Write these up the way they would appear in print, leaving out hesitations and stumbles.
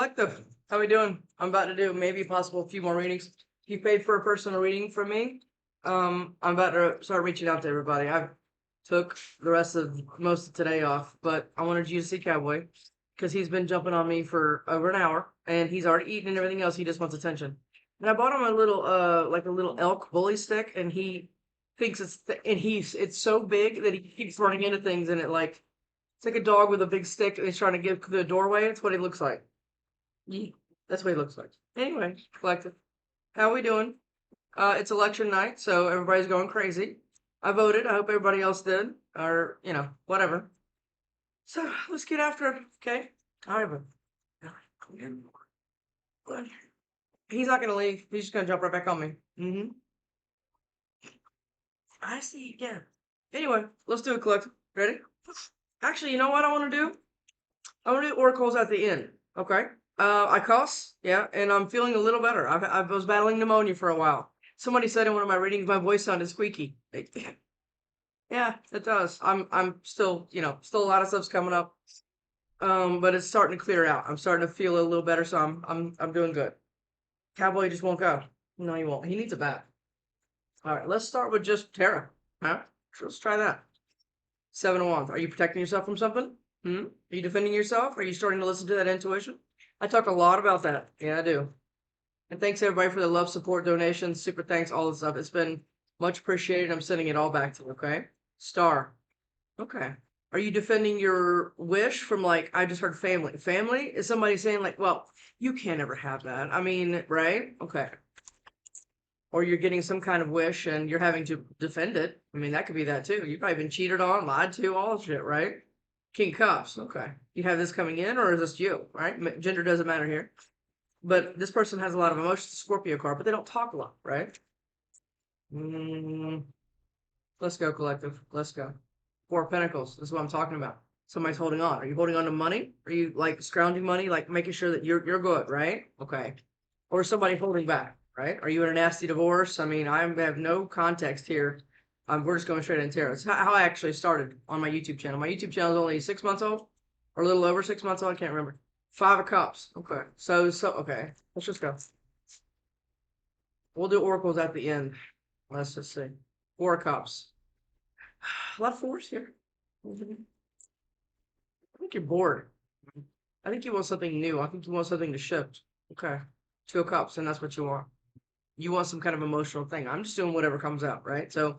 Collective, how we doing? I'm about to do maybe possible a few more readings. If you paid for a personal reading from me, I'm about to start reaching out to everybody. I took the rest of most of today off, but I wanted you to see Cowboy because he's been jumping on me for over an hour and he's already eaten and everything else. He just wants attention. And I bought him a little, like a little elk bully stick, and he thinks it's so big that he keeps running into things, and it's like a dog with a big stick and he's trying to get to the doorway. It's what he looks like. That's what he looks like. Anyway, collective. How we doing? It's election night, so everybody's going crazy. I voted. I hope everybody else did, or whatever. So let's get after it, okay? All right, but he's not gonna leave. He's just gonna jump right back on me. I see. Yeah. Anyway, let's do it, collective. Ready? Actually, you know what I want to do? I want to do oracles at the end. Okay. I cuss, yeah, and I'm feeling a little better. I was battling pneumonia for a while. Somebody said in one of my readings my voice sounded squeaky. Yeah, it does. I'm still, still a lot of stuff's coming up. But it's starting to clear out. I'm starting to feel a little better, so I'm doing good. Cowboy just won't go. No, he won't. He needs a bath. All right, let's start with just Tara. Huh? Let's try that. 7 of Wands. Are you protecting yourself from something? Are you defending yourself? Are you starting to listen to that intuition? I talk a lot about that. Yeah, I do. And thanks everybody for the love, support, donations, super thanks, all this stuff. It's been much appreciated. I'm sending it all back to you, okay? Star. Okay. Are you defending your wish from I just heard family. Family? Is somebody saying well, you can't ever have that. I mean, right? Okay. Or you're getting some kind of wish and you're having to defend it. I mean, that could be that too. You've probably been cheated on, lied to, all shit, right? King Cups. Okay. You have this coming in, or is this you, right? Gender doesn't matter here. But this person has a lot of emotions, Scorpio card, but they don't talk a lot, right? Let's go, collective. Let's go. 4 of Pentacles. This is what I'm talking about. Somebody's holding on. Are you holding on to money? Are you scrounging money, making sure that you're good, right? Okay. Or is somebody holding back, right? Are you in a nasty divorce? I mean, I have no context here. We're just going straight into tarot. It's how I actually started on my YouTube channel. My YouTube channel is only 6 months old, or a little over 6 months old. I can't remember. 5 of Cups. Okay. So okay. Let's just go. We'll do oracles at the end. Let's just see. 4 of Cups. A lot of 4s here. I think you're bored. I think you want something new. I think you want something to shift. Okay. 2 of Cups, and that's what you want. You want some kind of emotional thing. I'm just doing whatever comes out, right? So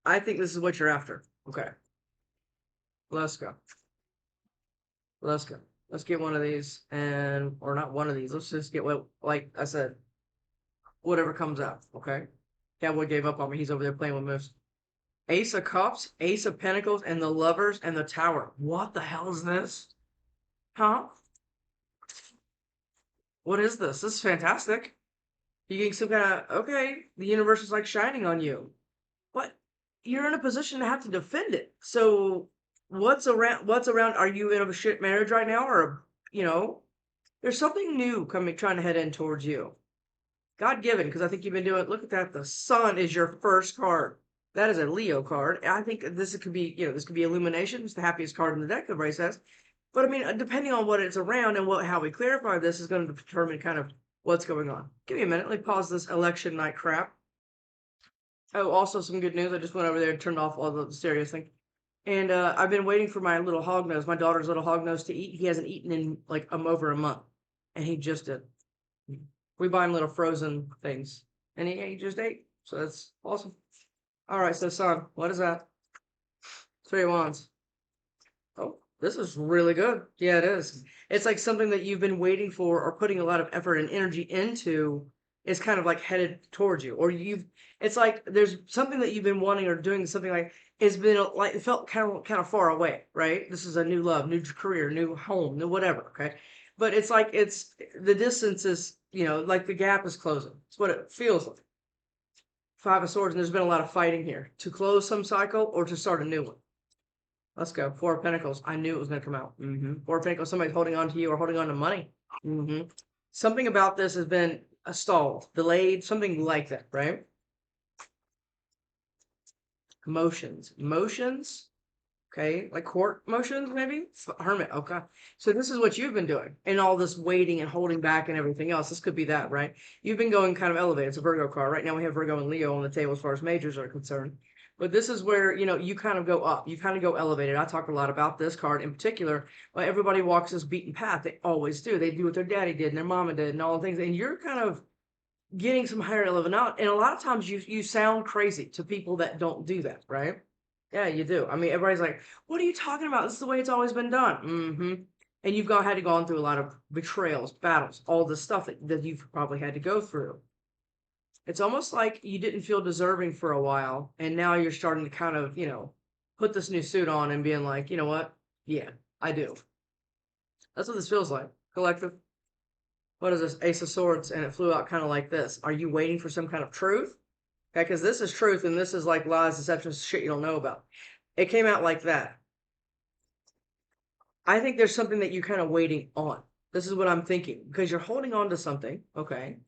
I think this is what you're after. Okay. Let's go. Let's go. Let's get one of these, or not one of these. Let's just get what, like I said, whatever comes out. Okay. Cowboy gave up on me. He's over there playing with moves. Ace of Cups, Ace of Pentacles, and the Lovers, and the Tower. What the hell is this? Huh? What is this? This is fantastic. You're getting some kind of, okay, the universe is shining on you. But you're in a position to have to defend it. So what's around, are you in a shit marriage right now? Or, there's something new trying to head in towards you. God given, because I think you've been doing, look at that. The Sun is your first card. That is a Leo card. I think this could be, this could be Illumination. It's the happiest card in the deck, everybody says. But I mean, depending on what it's around and how we clarify this is going to determine kind of what's going on. Give me a minute. Let me pause this election night crap. Oh, also some good news. I just went over there and turned off all the stereo thing. And I've been waiting for my little hognose, my daughter's little hognose to eat. He hasn't eaten in over a month. And he just did. We buy him little frozen things. And he just ate. So that's awesome. All right, so Sun, what is that? 3 of Wands. Oh, this is really good. Yeah, it is. It's like something that you've been waiting for or putting a lot of effort and energy into is kind of headed towards you. Or it's like there's something that you've been wanting or doing something it's been it felt kind of far away, right? This is a new love, new career, new home, new whatever, okay? But it's it's the distance is, the gap is closing. It's what it feels like. 5 of Swords, and there's been a lot of fighting here to close some cycle or to start a new one. Let's go. 4 of Pentacles. I knew it was going to come out. 4 of Pentacles, somebody's holding on to you or holding on to money. Something about this has been stalled, delayed, something like that, right? Emotions. Okay, like court motions, maybe? Hermit, okay. So this is what you've been doing, and all this waiting and holding back and everything else. This could be that, right? You've been going kind of elevated. It's a Virgo card. Right now we have Virgo and Leo on the table as far as majors are concerned. But this is where, you kind of go up. You kind of go elevated. I talk a lot about this card in particular. Well, everybody walks this beaten path. They always do. They do what their daddy did and their mama did and all the things. And you're kind of getting some higher level knowledge. And a lot of times you sound crazy to people that don't do that, right? Yeah, you do. I mean, everybody's like, "What are you talking about? This is the way it's always been done." And you've had to gone through a lot of betrayals, battles, all the stuff that you've probably had to go through. It's almost like you didn't feel deserving for a while, and now you're starting to kind of, put this new suit on and being like, you know what? Yeah, I do. That's what this feels like. Collective. What is this? Ace of Swords, and it flew out kind of like this. Are you waiting for some kind of truth? Okay, because this is truth, and this is like lies, deceptions, shit you don't know about. It came out like that. I think there's something that you're kind of waiting on. This is what I'm thinking, because you're holding on to something, okay?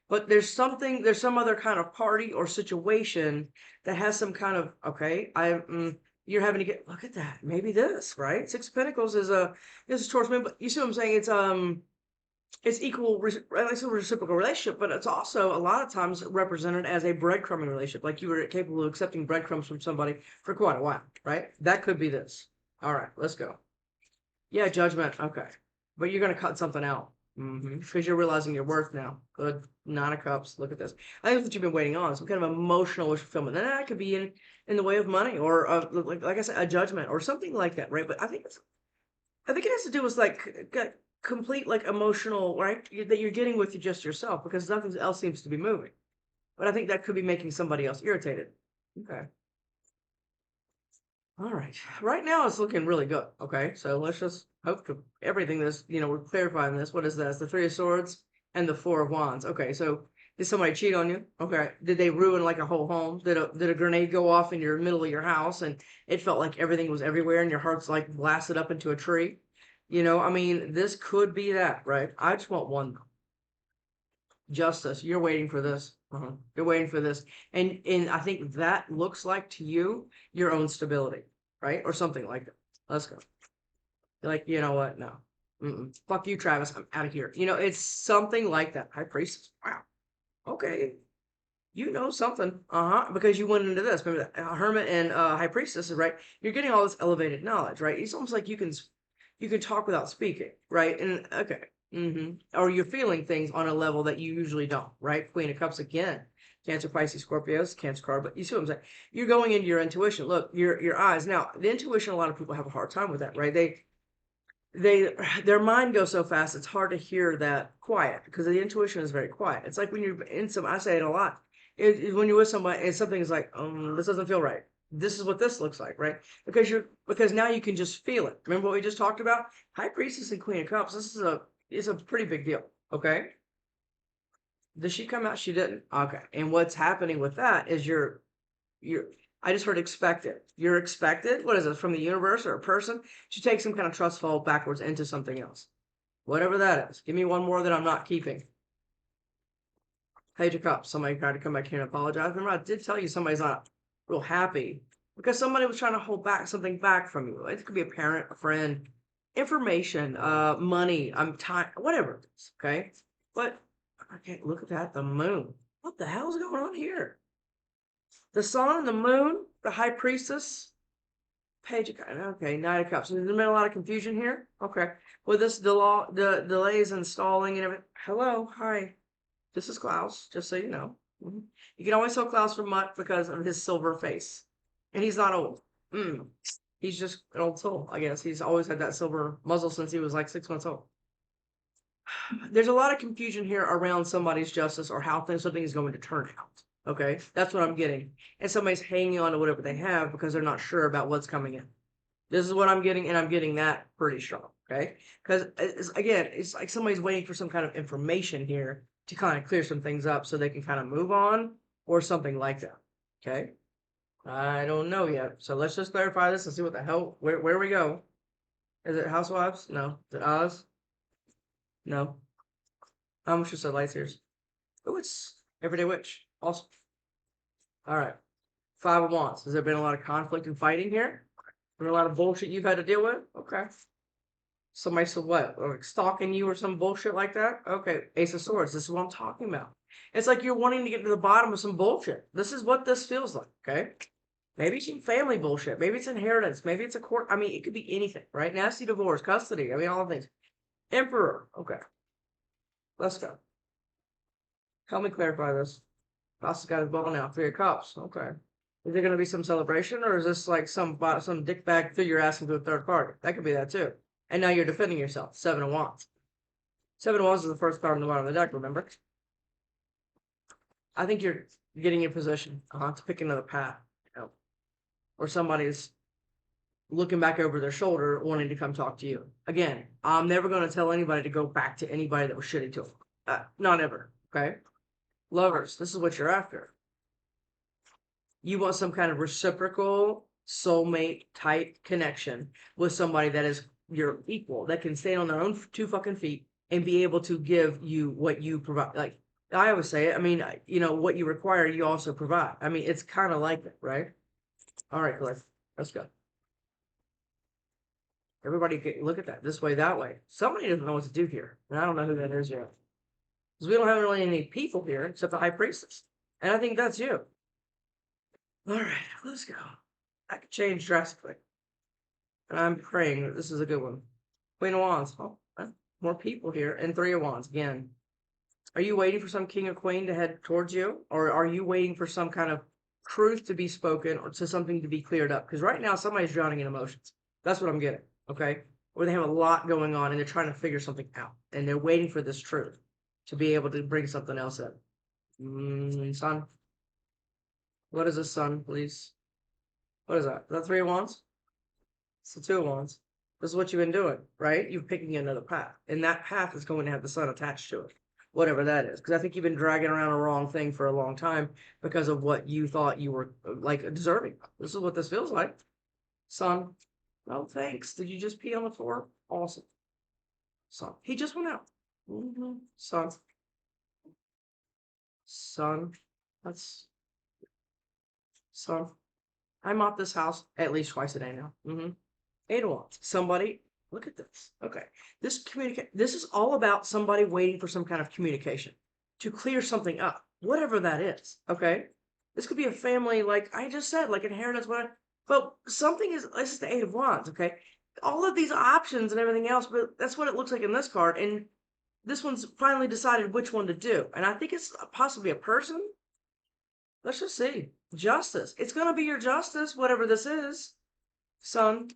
But there's some other kind of party or situation that has some kind of, okay, you're having to look at that. Maybe this, right? Six of Pentacles is towards me, but you see what I'm saying? It's it's a reciprocal relationship, but it's also a lot of times represented as a breadcrumbing relationship. Like you were capable of accepting breadcrumbs from somebody for quite a while, right? That could be this. All right, let's go. Yeah, judgment. Okay. But you're going to cut something out. Because you're realizing your worth now. Good. Nine of Cups. Look at this. I think that's what you've been waiting on. Some kind of emotional wish fulfillment. And that could be in the way of money or like I said, a judgment or something like that, right? But I think it has to do with like complete like emotional, right? That you're getting with just yourself because nothing else seems to be moving. But I think that could be making somebody else irritated. Okay. All right. Right now it's looking really good. Okay. So let's just hope to everything we're clarifying this. What is this? The Three of Swords and the Four of Wands. Okay. So did somebody cheat on you? Okay. Did they ruin like a whole home? Did a grenade go off in your middle of your house and it felt like everything was everywhere and your heart's like blasted up into a tree? I mean, this could be that, right? I just want one. Justice. You're waiting for this. You're waiting for this. And I think that looks like to you your own stability, right? Or something like that. Let's go. You're like, you know what? No. Fuck you, Travis. I'm out of here. It's something like that. High Priestess. Wow. Okay. You know something. Because you went into this. Remember that Hermit and High Priestess, right? You're getting all this elevated knowledge, right? It's almost like you can talk without speaking, right? And okay. Or you're feeling things on a level that you usually don't, right? Queen of Cups again. Cancer, Pisces, Scorpios, Cancer card, but you see what I'm saying? You're going into your intuition. Look, your eyes. Now, the intuition, a lot of people have a hard time with that, right? Their mind goes so fast, it's hard to hear that quiet because the intuition is very quiet. It's like when you're I say it a lot. When you're with somebody and something is like, this doesn't feel right. This is what this looks like, right? Because now you can just feel it. Remember what we just talked about? High Priestess and Queen of Cups. This is a pretty big deal. Okay. Did she come out? She didn't. Okay. And what's happening with that is I just heard expected. You're expected. What is it from the universe or a person to take some kind of trust fall backwards into something else? Whatever that is. Give me one more that I'm not keeping. Page of Cups. Somebody tried to come back here and apologize. Remember, I did tell you somebody's not real happy because somebody was trying to hold something back from you. It could be a parent, a friend, information, money. I'm tired, whatever it is. Okay. But okay, look at that. The moon. What the hell is going on here? The sun, the moon, the High Priestess, Page of Cups. Okay, Knight of Cups. There's been a lot of confusion here. Okay. With this the delays installing and everything. Hello, hi. This is Klaus, just so you know. You can always tell Klaus from Mutt because of his silver face. And he's not old. He's just an old soul, I guess. He's always had that silver muzzle since he was like 6 months old. There's a lot of confusion here around somebody's justice or how something is going to turn out. Okay, that's what I'm getting. And somebody's hanging on to whatever they have because they're not sure about what's coming in. This is what I'm getting, and I'm getting that pretty strong. Okay, because again, it's like somebody's waiting for some kind of information here to kind of clear some things up so they can kind of move on or something like that. Okay, I don't know yet. So let's just clarify this and see what the hell, where we go. Is it Housewives? No. Is it Oz? No. How much is the lights here? Oh, it's Everyday Witch. Awesome. All right. Five of Wands. Has there been a lot of conflict and fighting here? And a lot of bullshit you've had to deal with? Okay. Somebody said what? Or stalking you or some bullshit like that? Okay. Ace of Swords. This is what I'm talking about. It's like you're wanting to get to the bottom of some bullshit. This is what this feels like. Okay. Maybe it's some family bullshit. Maybe it's inheritance. Maybe it's a court. I mean, it could be anything, right? Nasty divorce, custody. I mean, all the things. Emperor. Okay. Let's go. Help me clarify this. Boss has got his ball now. 3 of Cups. Okay. Is there going to be some celebration, or is this like some dickbag figure asking to a third party? That could be that too. And now you're defending yourself. 7 of Wands. 7 of Wands is the first card on the bottom of the deck, remember? I think you're getting in position to pick another path, you know, or somebody's looking back over their shoulder wanting to come talk to you. Again, I'm never going to tell anybody to go back to anybody that was shitty to them. Not ever, okay? Lovers, this is what you're after. You want some kind of reciprocal soulmate type connection with somebody that is your equal, that can stand on their own 2 fucking feet and be able to give you what you provide. Like I always say, I mean, you know, what you require, you also provide. I mean, it's kind of like it, right? All right, Cliff, let's go. Everybody look at that this way, that way. Somebody doesn't know what to do here, and I don't know who that is yet. Because we don't have really any people here except the High Priestess. And I think that's you. All right, let's go. That could change drastically. And I'm praying that this is a good one. Queen of Wands. Oh, more people here. And 3 of Wands again. Are you waiting for some king or queen to head towards you? Or are you waiting for some kind of truth to be spoken or to something to be cleared up? Because right now somebody's drowning in emotions. That's what I'm getting. Okay? Or they have a lot going on and they're trying to figure something out. And they're waiting for this truth to be able to bring something else in. Sun. What is this, Sun, please? What is that? Is that 3 of Wands? It's the 2 of Wands. This is what you've been doing, right? You're picking another path. And that path is going to have the sun attached to it. Whatever that is. Because I think you've been dragging around a wrong thing for a long time because of what you thought you were like deserving. This is what this feels like. Sun. Oh, thanks. Did you just pee on the floor? Awesome. Sun. He just went out. Sun. Sun. That's Sun. I mop this house at least twice a day now. 8 of Wands. Somebody, look at this. Okay. This is all about somebody waiting for some kind of communication to clear something up, whatever that is. Okay. This could be a family, like I just said, like inheritance, whatever. But something is, this is the 8 of Wands. Okay. All of these options and everything else, but that's what it looks like in this card. And this one's finally decided which one to do. And I think it's possibly a person. Let's just see. Justice. It's going to be your justice, whatever this is. Sun.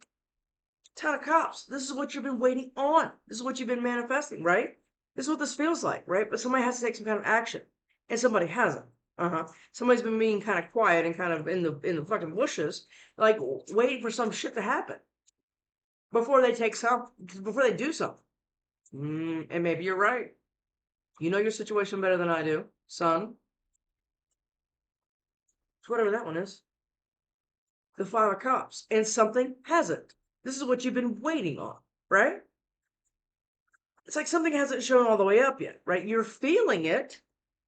10 of Cups. This is what you've been waiting on. This is what you've been manifesting, right? This is what this feels like, right? But somebody has to take some kind of action, and somebody hasn't. Somebody's been being kind of quiet and kind of in the fucking bushes, like waiting for some shit to happen before they do something. And maybe you're right. You know your situation better than I do, Sun. It's whatever that one is. The 5 of Cups, and something hasn't. This is what you've been waiting on, right? It's like something hasn't shown all the way up yet, right? You're feeling it,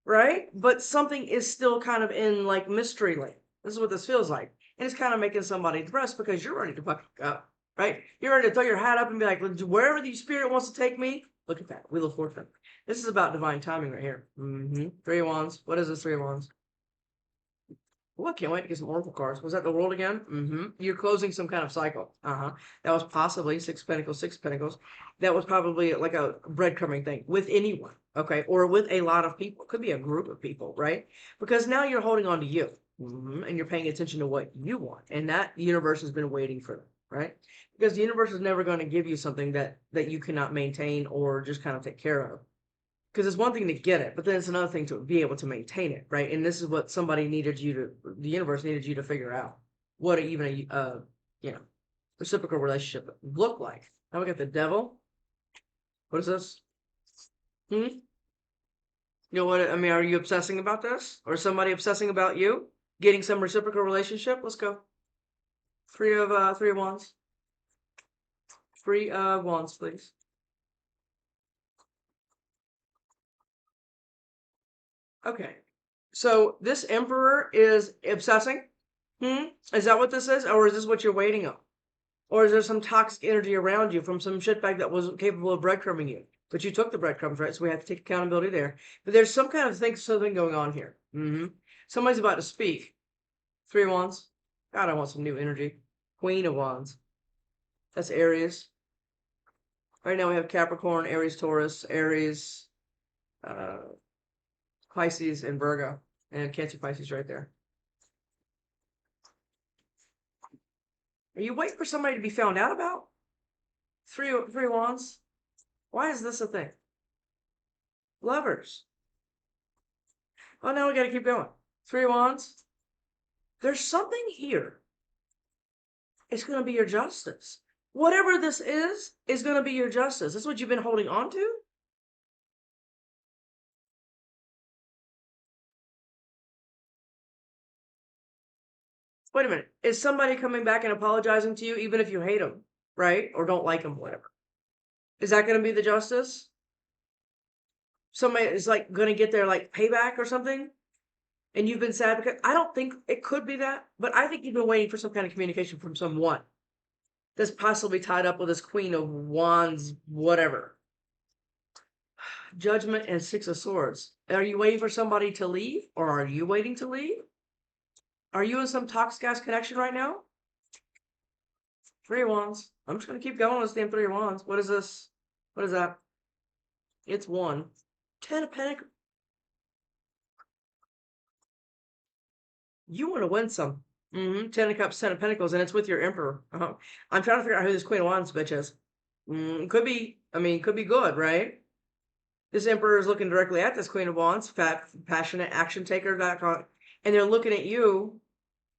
right? But something is still kind of in like mystery land. This is what this feels like. And it's kind of making somebody depressed because you're ready to fucking go, right? You're ready to throw your hat up and be like, wherever the spirit wants to take me, look at that. Wheel of Fortune. This is about divine timing right here. 3 of Wands. What is this 3 of Wands? Well, I can't wait to get some oracle cards. Was that the world again? You're closing some kind of cycle. That was possibly 6 of Pentacles, 6 of Pentacles. That was probably like a breadcrumbing thing with anyone, okay? Or with a lot of people. Could be a group of people, right? Because now you're holding on to you. And you're paying attention to what you want. And that the universe has been waiting for them, right? Because the universe is never going to give you something that you cannot maintain or just kind of take care of. Because it's one thing to get it, but then it's another thing to be able to maintain it, right? And this is what the universe needed you to figure out what even a reciprocal relationship look like. Now we got the Devil. What is this? You know what? I mean, are you obsessing about this, or somebody obsessing about you getting some reciprocal relationship? Let's go. 3 of Wands. 3 of Wands, please. Okay, so this Emperor is obsessing. Is that what this is, or is this what you're waiting on? Or is there some toxic energy around you from some shitbag that wasn't capable of breadcrumbing you? But you took the breadcrumbs, right? So we have to take accountability there. But there's some kind of something going on here. Somebody's about to speak. 3 of Wands. God, I want some new energy. Queen of Wands. That's Aries. Right now we have Capricorn, Aries, Taurus, Aries, Pisces, and Virgo. And Cancer, Pisces right there. Are you waiting for somebody to be found out about? Three of Wands. Why is this a thing? Lovers. Oh, now we got to keep going. 3 of Wands. There's something here. It's going to be your justice. Whatever this is going to be your justice. That's what you've been holding on to? Wait a minute. Is somebody coming back and apologizing to you, even if you hate them, right? Or don't like them, whatever. Is that going to be the justice? Somebody is like going to get their like payback or something? And you've been sad because I don't think it could be that, but I think you've been waiting for some kind of communication from someone that's possibly tied up with this Queen of Wands, whatever. Judgment and 6 of Swords. Are you waiting for somebody to leave, or are you waiting to leave? Are you in some toxic ass connection right now? 3 of Wands. I'm just going to keep going with the damn 3 of Wands. What is this? What is that? It's 1. 10 of Pentacles. You want to win some. 10 of Cups, 10 of Pentacles, and it's with your Emperor. I'm trying to figure out who this Queen of Wands bitch is. Could be, could be good, right? This Emperor is looking directly at this Queen of Wands, fat, passionate action taker, and they're looking at you.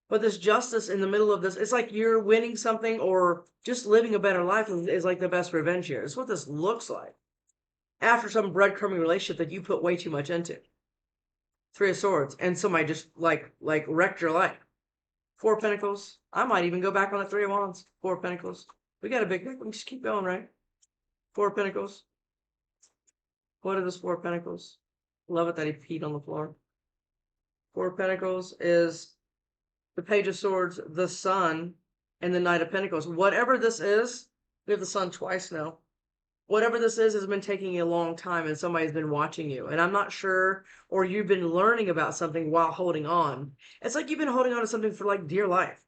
But this justice in the middle of this, it's like you're winning something or just living a better life is like the best revenge here. It's what this looks like. After some breadcrumbing relationship that you put way too much into. 3 of Swords, and somebody just like wrecked your life. 4 of Pentacles. I might even go back on the 3 of Wands. 4 of Pentacles. We got a big deck. We just keep going, right? 4 of Pentacles. What are those 4 of Pentacles? Love it that he peed on the floor. 4 of Pentacles is the Page of Swords, the Sun, and the Knight of Pentacles. Whatever this is, we have the Sun twice now. Whatever this is has been taking a long time, and somebody's been watching you. And I'm not sure, or you've been learning about something while holding on. It's like you've been holding on to something for like dear life.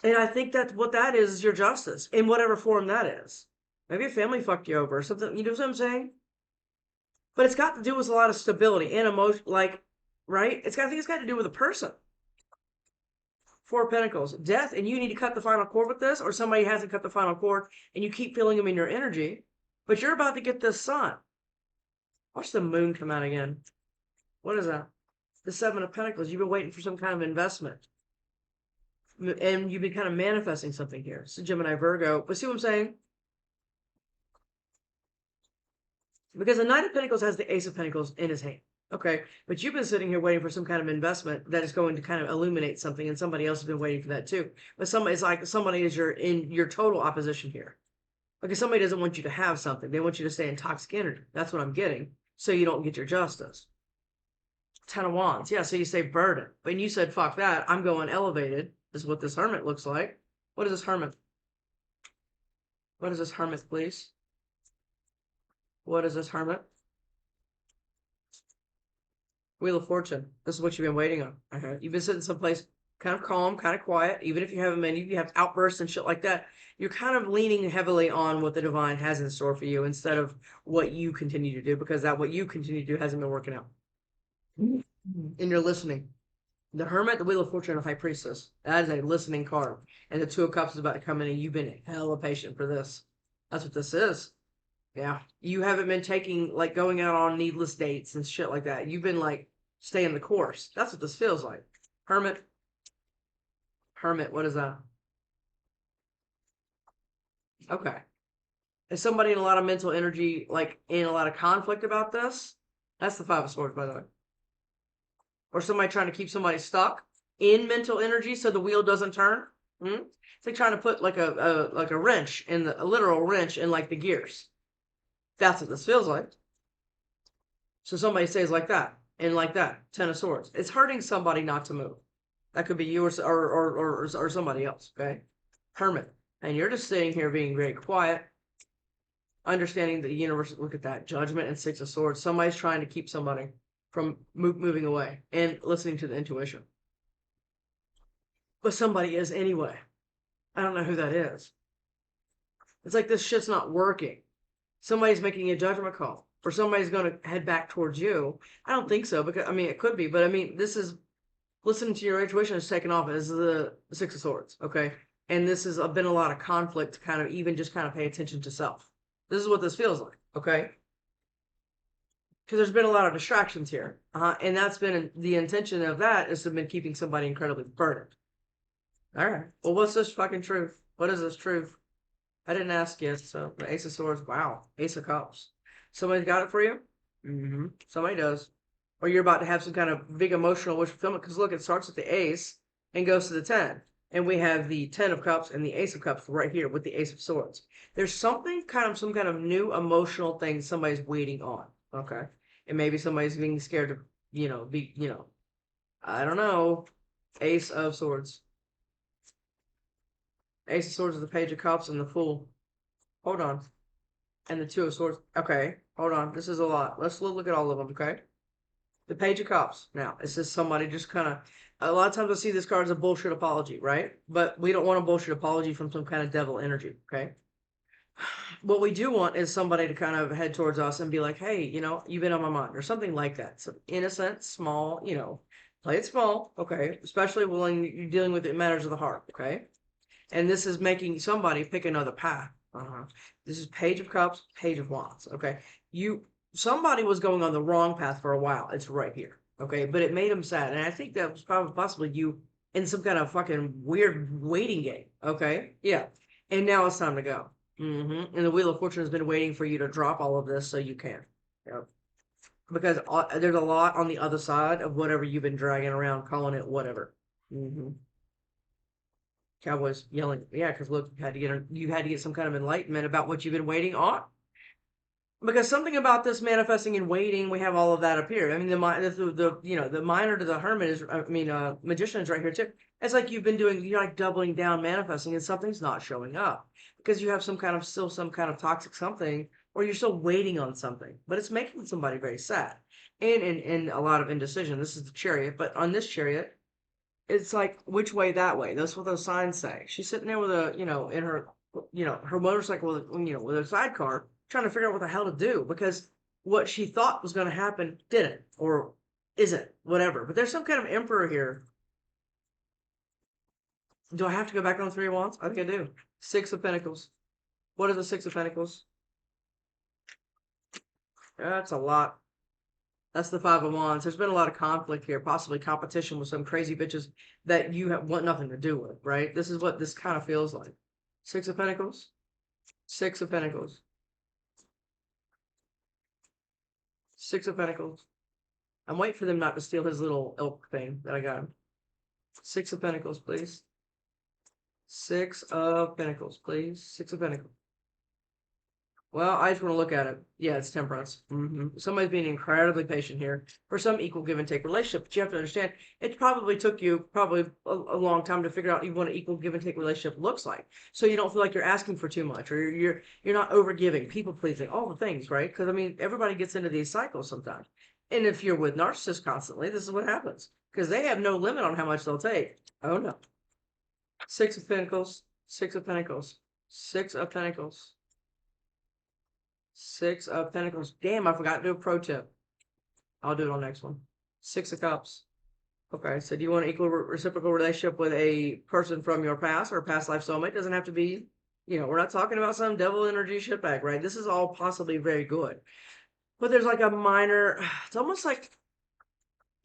And I think that what that is your justice, in whatever form that is. Maybe a family fucked you over or something. You know what I'm saying? But it's got to do with a lot of stability and emotion, like, right? I think it's got to do with a person. 4 of Pentacles, death, and you need to cut the final cord with this, or somebody hasn't cut the final cord, and you keep feeling them in your energy, but you're about to get this Sun. Watch the Moon come out again. What is that? The 7 of Pentacles. You've been waiting for some kind of investment, and you've been kind of manifesting something here. So Gemini, Virgo, but see what I'm saying? Because the Knight of Pentacles has the Ace of Pentacles in his hand. Okay, but you've been sitting here waiting for some kind of investment that is going to kind of illuminate something, and somebody else has been waiting for that too. But somebody is in your total opposition here. Because somebody doesn't want you to have something. They want you to stay in toxic energy. That's what I'm getting. So you don't get your justice. 10 of Wands. Yeah, so you say burden. But you said, fuck that. I'm going elevated. This is what this Hermit looks like. What is this Hermit? What is this Hermit, please? What is this Hermit? Wheel of Fortune. This is what you've been waiting on. You've been sitting someplace kind of calm, kind of quiet. Even if you haven't been, you have outbursts and shit like that. You're kind of leaning heavily on what the divine has in store for you instead of what you continue to do, because that what you continue to do hasn't been working out. And you're listening. The Hermit, the Wheel of Fortune, and High Priestess. That is a listening card. And the 2 of Cups is about to come in, and you've been hella patient for this. That's what this is. Yeah. You haven't been going out on needless dates and shit like that. You've been staying the course. That's what this feels like. Hermit. Hermit, what is that? Okay. Is somebody in a lot of mental energy, in a lot of conflict about this? That's the 5 of Swords, by the way. Or somebody trying to keep somebody stuck in mental energy so the wheel doesn't turn. It's like trying to put a wrench a literal wrench in the gears. That's what this feels like. So somebody says like that and like that. 10 of Swords. It's hurting somebody not to move. That could be you or somebody else. Okay. Hermit. And you're just sitting here being very quiet, understanding the universe. Look at that. Judgment and Six of Swords. Somebody's trying to keep somebody from moving away and listening to the intuition. But somebody is anyway. I don't know who that is. It's like this shit's not working. Somebody's making a judgment call, or somebody's going to head back towards you. I don't think so, because I mean, it could be, but I mean, this is listening to your intuition is taken off as the Six of Swords, okay? And this has been a lot of conflict to kind of even just kind of pay attention to self. This is what this feels like, okay? Because there's been a lot of distractions here, and that's been the intention of that is to have been keeping somebody incredibly burdened. All right. Well, what's this fucking truth? What is this truth? I didn't ask yet. So the Ace of Swords. Wow. Ace of Cups. Somebody's got it for you? Mm-hmm. Somebody does. Or you're about to have some kind of big emotional wish fulfillment. Because look, it starts with the Ace and goes to the 10. And we have the 10 of Cups and the Ace of Cups right here with the Ace of Swords. There's something some kind of new emotional thing somebody's waiting on. Okay. And maybe somebody's being scared to, I don't know. Ace of Swords. Ace of Swords is the Page of Cups and the Fool. Hold on. And the Two of Swords. Okay, hold on. This is a lot. Let's look at all of them, okay? The Page of Cups. Now, it's just somebody just kind of... A lot of times I see this card as a bullshit apology, right? But we don't want a bullshit apology from some kind of devil energy, okay? What we do want is somebody to kind of head towards us and be like, hey, you've been on my mind, or something like that. So innocent, small, play it small, okay? Especially when you're dealing with matters of the heart, okay? And this is making somebody pick another path. This is Page of Cups, Page of Wands. Okay, somebody was going on the wrong path for a while. It's right here. Okay, but it made them sad, and I think that was probably possibly you in some kind of fucking weird waiting game. Okay, yeah, and now it's time to go. And the Wheel of Fortune has been waiting for you to drop all of this so you can. Yep. Because there's a lot on the other side of whatever you've been dragging around, calling it whatever. Cowboys yelling, yeah, because look, you had to get some kind of enlightenment about what you've been waiting on. Because something about this manifesting and waiting, we have all of that up here. I mean, the minor to the hermit is, magician is right here too. It's like you're like doubling down manifesting, and something's not showing up because you have some kind of toxic something, or you're still waiting on something, but it's making somebody very sad, and a lot of indecision. This is the Chariot, but on this Chariot, it's like which way that way. That's what those signs say. She's sitting there with in her her motorcycle with a sidecar, trying to figure out what the hell to do because what she thought was going to happen didn't or isn't, whatever. But there's some kind of emperor here. Do I have to go back on the Three of Wands? I think I do. Six of Pentacles. What is the Six of Pentacles? That's a lot. That's the Five of Wands. There's been a lot of conflict here, possibly competition with some crazy bitches that you want nothing to do with, right? This is what this kind of feels like. Six of Pentacles. Six of Pentacles. Six of Pentacles. I'm waiting for them not to steal his little elk thing that I got him. Six of Pentacles, please. Six of Pentacles, please. Six of Pentacles. Well, I just want to look at it. Yeah, it's Temperance. Somebody's being incredibly patient here for some equal give and take relationship. But you have to understand, it probably took you a long time to figure out even what an equal give and take relationship looks like. So you don't feel like you're asking for too much, or you're not over giving, people pleasing, all the things, right? Because I mean, everybody gets into these cycles sometimes. And if you're with narcissists constantly, this is what happens because they have no limit on how much they'll take. Oh no. Six of Pentacles. Six of Pentacles. Six of Pentacles. Six of Pentacles. Damn, I forgot to do a pro tip. I'll do it on next one. Six of Cups. Okay, so do you want an equal reciprocal relationship with a person from your past or a past life soulmate? Doesn't have to be, we're not talking about some devil energy shitbag, right? This is all possibly very good. But there's like a minor, it's almost like,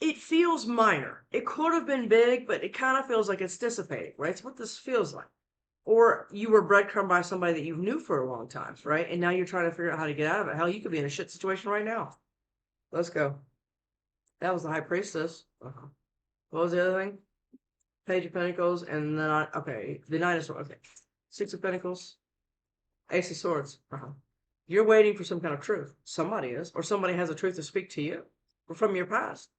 it feels minor. It could have been big, but it kind of feels like it's dissipating, right? It's what this feels like. Or you were breadcrumbed by somebody that you knew for a long time, right? And now you're trying to figure out how to get out of it. Hell, you could be in a shit situation right now. Let's go. That was the High Priestess. What was the other thing? Page of Pentacles, and then the Knight of Swords. Okay, Six of Pentacles, Ace of Swords. You're waiting for some kind of truth. Somebody is, or somebody has a truth to speak to you, or from your past.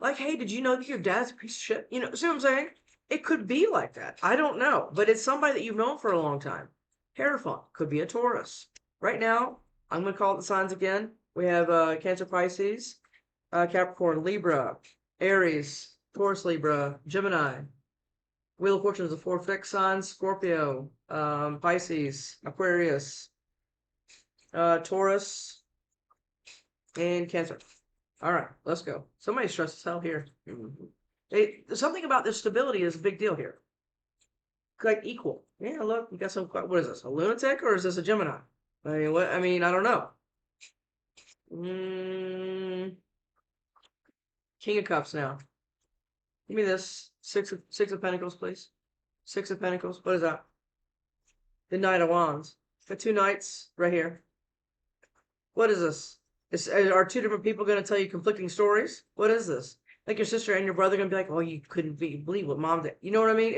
Like, hey, did you know that your dad's a piece of shit? See what I'm saying? It could be like that. I don't know, but it's somebody that you've known for a long time. Hierophant could be a Taurus. Right now, I'm going to call it the signs again. We have Cancer, Pisces, Capricorn, Libra, Aries, Taurus, Libra, Gemini. Wheel of Fortune is the 4 fixed signs: Scorpio, Pisces, Aquarius, Taurus, and Cancer. All right, let's go. Somebody's stressed as hell here. Something about this stability is a big deal here. Like equal. Yeah, look, you got some. What is this? A lunatic or is this a Gemini? I mean, what? I mean, I don't know. King of Cups now. Give me this. Six of Pentacles, please. 6 of Pentacles. What is that? The Knight of Wands. Got 2 knights right here. What is this? Are 2 different people going to tell you conflicting stories? What is this? Like your sister and your brother going to be like, oh, you couldn't believe what mom did. You know what I mean?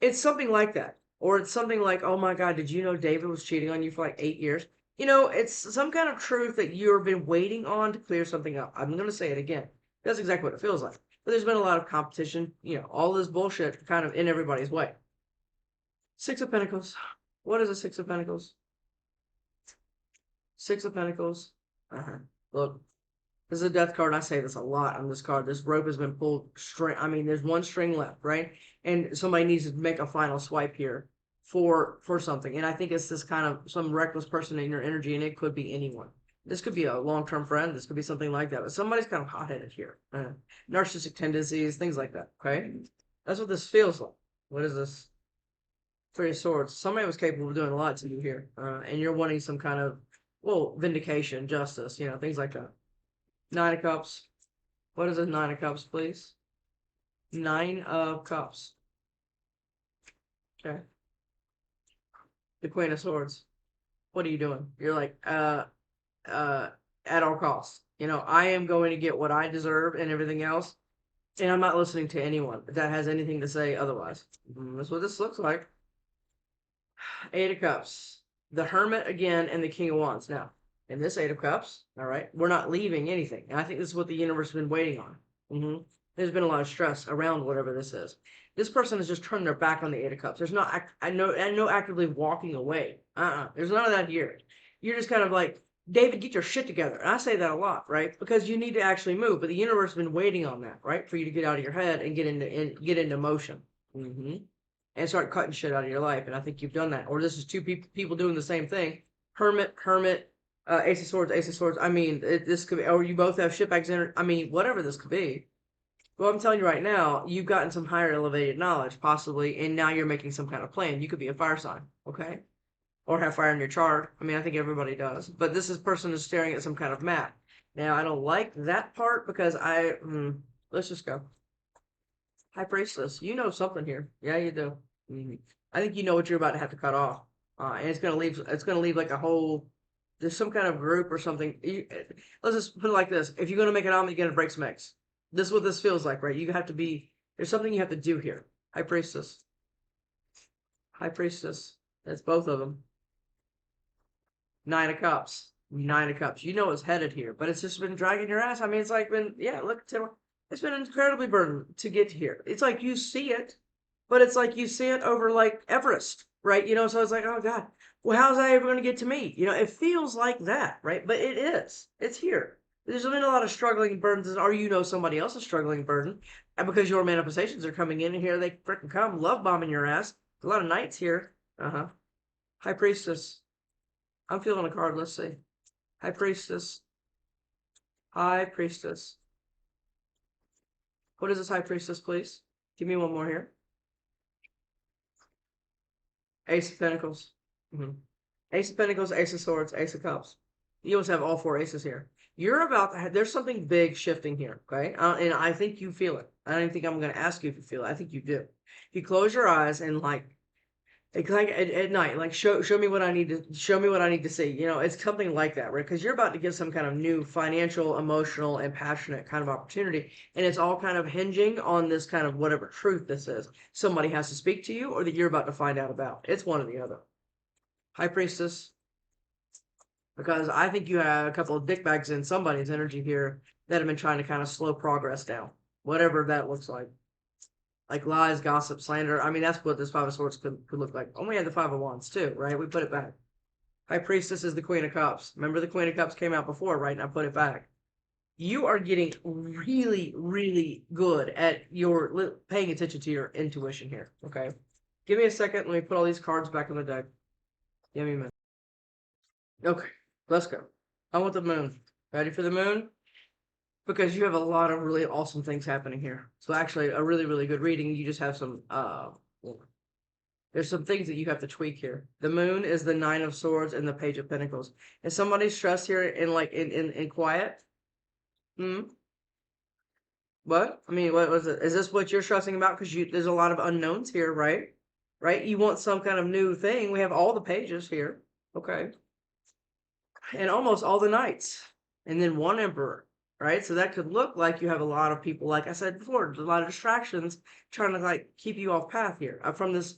It's something like that. Or it's something like, oh my God, did you know David was cheating on you for like 8 years? You know, it's some kind of truth that you've been waiting on to clear something up. I'm going to say it again. That's exactly what it feels like. But there's been a lot of competition, you know, all this bullshit kind of in everybody's way. 6 of Pentacles. What is a 6 of Pentacles? 6 of Pentacles. Look, this is a death card. I say this a lot on this card. This rope has been pulled string. I mean, there's 1 string left, right? And somebody needs to make a final swipe here for something. And I think it's this kind of some reckless person in your energy, and it could be anyone. This could be a long-term friend. This could be something like that. But somebody's kind of hot-headed here. Narcissistic tendencies, things like that, okay? That's what this feels like. What is this? 3 of Swords. Somebody was capable of doing a lot to you here. And you're wanting some kind of, well, vindication, justice, you know, things like that. 9 of Cups. What is a 9 of Cups, please? 9 of Cups. Okay. The Queen of Swords. What are you doing? You're like, at all costs. You know, I am going to get what I deserve and everything else. And I'm not listening to anyone that has anything to say otherwise. That's what this looks like. 8 of Cups. The Hermit again and the King of Wands. Now, in this 8 of Cups, all right, we're not leaving anything. And I think this is what the universe has been waiting on. There's been a lot of stress around whatever this is. This person has just turned their back on the 8 of Cups. There's not, I know actively walking away. There's none of that here. You're just kind of like, David, get your shit together. And I say that a lot, right? Because you need to actually move. But the universe has been waiting on that, right? For you to get out of your head and get into motion. And start cutting shit out of your life. And I think you've done that. Or this is 2 people doing the same thing. Hermit, Ace of Swords. I mean, this could be, or you both have shitbags in it. I mean, whatever this could be. Well, I'm telling you right now, you've gotten some higher elevated knowledge, possibly, and now you're making some kind of plan. You could be a fire sign, okay? Or have fire in your chart. I mean, I think everybody does. But this person is staring at some kind of map. Now, I don't like that part because let's just go. High Priestess, you know something here. Yeah, you do. I think you know what you're about to have to cut off. And it's gonna leave like a whole, there's some kind of group or something. Let's just put it like this. If you're gonna make an omelet, you're gonna break some eggs. This is what this feels like, right? You have to be, there's something you have to do here. High Priestess. High Priestess. That's both of them. 9 of Cups. 9 of Cups. You know it's headed here, but it's just been dragging your ass. I mean, it's like been, yeah, look, it's been incredibly burdened to get here. It's like you see it, but it's like you see it over like Everest, right? You know, so it's like, oh God, well, how's that ever going to get to me? You know, it feels like that, right? But it is. It's here. There's been a lot of struggling burdens, or you know somebody else's struggling burden, and because your manifestations are coming in, and here they freaking come, love bombing your ass. A lot of knights here. High Priestess. I'm feeling a card. Let's see. High Priestess. High Priestess. What is this High Priestess, please? Give me one more here. Ace of Pentacles. Ace of Pentacles, Ace of Swords, Ace of Cups. You always have all 4 aces here. You're about to have, there's something big shifting here, okay? And I think you feel it. I don't think I'm going to ask you if you feel it. I think you do. If you close your eyes and like at night, like show me what I need to see. You know, it's something like that, right? Because you're about to get some kind of new financial, emotional, and passionate kind of opportunity, and it's all kind of hinging on this kind of whatever truth this is. Somebody has to speak to you, or that you're about to find out about. It's one or the other. High Priestess. Because I think you have a couple of dickbags in somebody's energy here that have been trying to kind of slow progress down, whatever that looks like. like lies, gossip, slander. I mean, that's what this Five of Swords could look like. Oh, we had the Five of Wands too, right? We put it back. High Priestess is the Queen of Cups. Remember the Queen of Cups came out before, right? And I put it back. You are getting really, really good at your paying attention to your intuition here, okay? Give me a second. Let me put all these cards back in the deck. Give me a minute. Okay, let's go. I want the moon. Ready for the moon? Because you have a lot of really awesome things happening here. So actually, a really, really good reading. You just have some, there's some things that you have to tweak here. The moon is the Nine of Swords and the Page of Pentacles. Is somebody stressed here in quiet? Hmm? What? I mean, what was it? Is this what you're stressing about? Because there's a lot of unknowns here, right? Right? You want some kind of new thing. We have all the pages here. Okay. And almost all the knights. And then one emperor, right? So that could look like you have a lot of people, like I said before, a lot of distractions trying to like keep you off path here. From this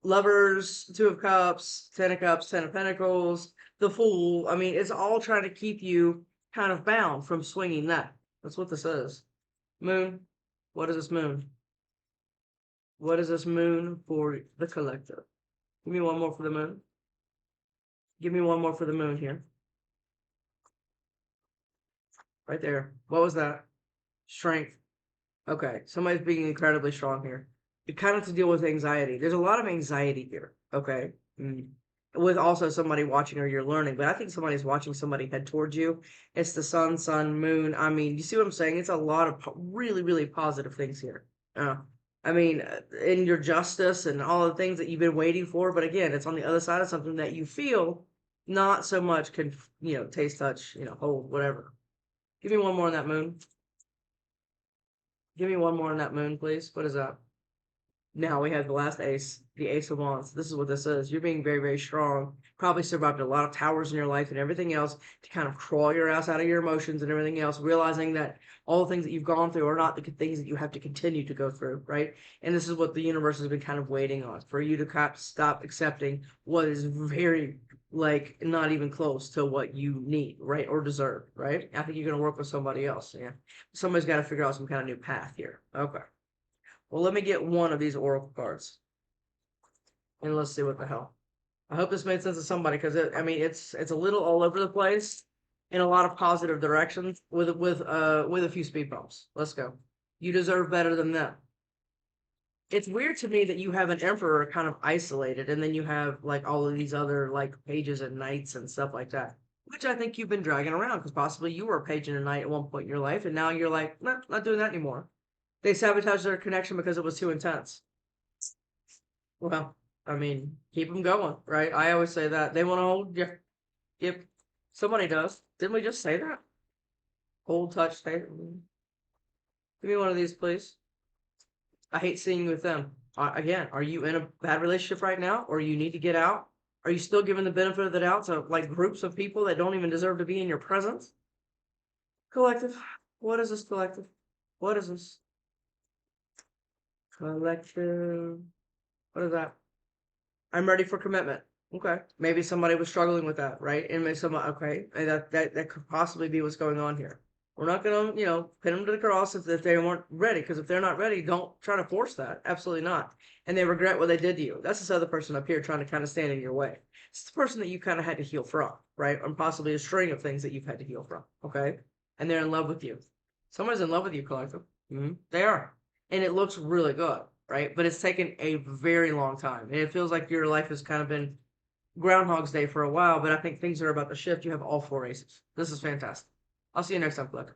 Lovers, Two of Cups, Ten of Cups, Ten of Pentacles, the Fool. I mean, it's all trying to keep you kind of bound from swinging that. That's what this is. Moon. What is this moon? What is this moon for the collective? Give me one more for the moon. Give me one more for the moon here. Right there. What was that? Strength. Okay. Somebody's being incredibly strong here. You kind of have to deal with anxiety. There's a lot of anxiety here. Okay. With also somebody watching or you're learning, but I think somebody's watching somebody head towards you. It's the sun, moon. I mean, you see what I'm saying? It's a lot of really, really positive things here. I mean, in your justice and all the things that you've been waiting for. But again, it's on the other side of something that you feel not so much can, taste, touch, hold, whatever. Give me one more on that moon. Give me one more on that moon, please. What is that? Now we have the last ace, the Ace of Wands. This is what this is. You're being very, very strong. Probably survived a lot of towers in your life and everything else to kind of crawl your ass out of your emotions and everything else, realizing that all the things that you've gone through are not the things that you have to continue to go through, right? And this is what the universe has been kind of waiting on, for you to stop accepting what is very, like, not even close to what you need, right? Or deserve, right? I think you're going to work with somebody else, yeah? Somebody's got to figure out some kind of new path here. Okay. Well, let me get one of these oracle cards, and let's see what the hell. I hope this made sense to somebody, because I mean, it's a little all over the place in a lot of positive directions with a few speed bumps. Let's go. You deserve better than them. It's weird to me that you have an emperor kind of isolated, and then you have like all of these other like pages and knights and stuff like that, which I think you've been dragging around because possibly you were a page and a knight at one point in your life, and now you're like, nah, not doing that anymore. They sabotaged their connection because it was too intense. Well, I mean, keep them going, right? I always say that. They want to hold you. If somebody does. Didn't we just say that? Hold, touch, stay. Give me one of these, please. I hate seeing you with them. Again, are you in a bad relationship right now, or you need to get out? Are you still giving the benefit of the doubt to like groups of people that don't even deserve to be in your presence? Collective. What is this collective? What is this? Collective. What is that? I'm ready for commitment. Okay. Maybe somebody was struggling with that, right? And maybe someone, okay, and that could possibly be what's going on here. We're not going to, pin them to the cross if they weren't ready, because if they're not ready, don't try to force that. Absolutely not. And they regret what they did to you. That's this other person up here trying to kind of stand in your way. It's the person that you kind of had to heal from, right? And possibly a string of things that you've had to heal from, okay? And they're in love with you. Someone's in love with you, collective. They are. And it looks really good, right? But it's taken a very long time. And it feels like your life has kind of been Groundhog's Day for a while, but I think things are about to shift. You have all four aces. This is fantastic. I'll see you next time, collector.